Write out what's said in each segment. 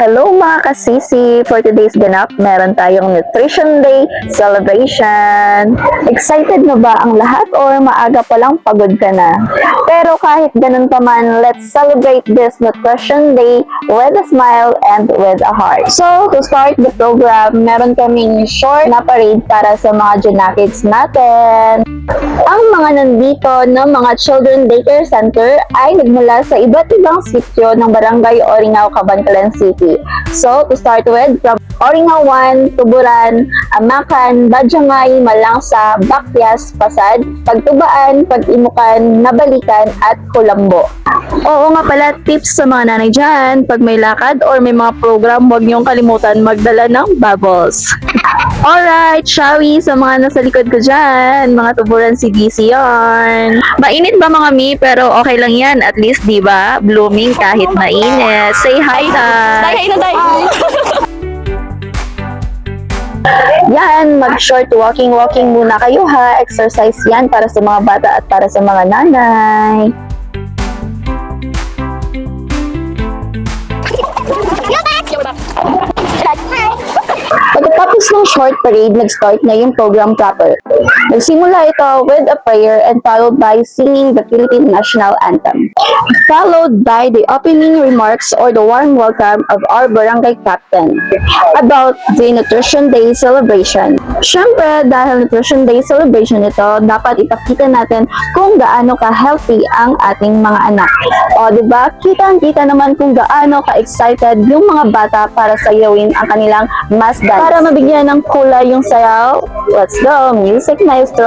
Hello mga kasisi! For today's ganap, meron tayong Nutrition Day celebration. Excited na ba ang lahat or maaga pa lang pagod ka na? Pero kahit ganun pa man, let's celebrate this Nutrition Day with a smile and with a heart. So, to start the program, meron kaming short na parade para sa mga Junakids natin. Ang mga nandito ng mga Children Daycare Center ay nagmula sa iba't ibang sityo ng Barangay Oringaw, Cabancalan City. So, to start with, from Oringaw 1, Tuburan, Amakan, Badyangay, Malangsa, Bakyas, Pasad, Pagtubaan, Pag-Imukan, Nabalikan, at Kulambo. Oo nga pala, tips sa mga nanay dyan, pag may lakad or may mga program, huwag niyong kalimutan magdala ng bubbles. Alright, shall we? Sa mga nasa likod ko dyan, mga Tuburan CBC yarn. Mainit ba mga mi? Pero okay lang yan. At least, di ba? Blooming kahit mainit. Say hi, Tay! Yan, mag-short walking muna kayo ha. Exercise yan para sa mga bata at para sa mga nanay. Pagkatapos ng short parade, nag-start na yung program proper. Nagsimula ito with a prayer and followed by singing the Philippine National Anthem. Followed by the opening remarks or the warm welcome of our barangay captain about the Nutrition Day celebration. Siyempre, dahil Nutrition Day celebration ito, dapat ipakita natin kung gaano ka-healthy ang ating mga anak. O, diba? Kitang-kita naman kung gaano ka-excited yung mga bata para sayawin ang kanilang mass dance. Para mabigyan ng kulay yung sayaw, let's go! Music maestro!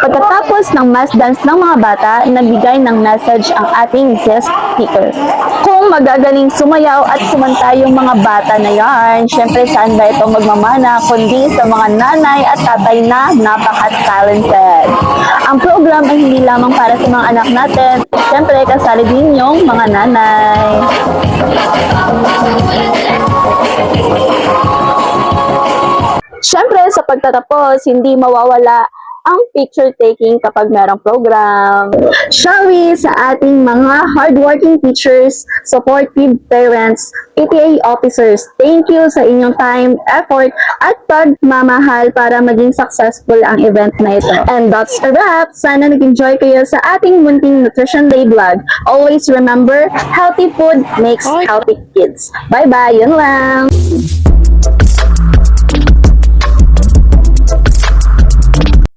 Pagkatapos ng mass dance ng mga bata, nagbigay ng message ang ating guest speaker. Kung magagaling sumayaw at sumanta yung mga bata na yarn, syempre saan ba ito magmamana kundi sa mga nanay at tatay na napaka-talented. Ang program ay hindi lamang para sa mga anak natin, syempre kasali din yung mga nanay. Syempre sa pagtatapos, hindi mawawala ang picture taking kapag merong program. Shall we sa ating mga hardworking teachers, supportive parents, PTA officers, thank you sa inyong time, effort, at pagmamahal para maging successful ang event na ito. And that's a wrap! Sana nag-enjoy kayo sa ating munting Nutrition Day vlog. Always remember, healthy food makes healthy kids. Bye-bye! Yun lang!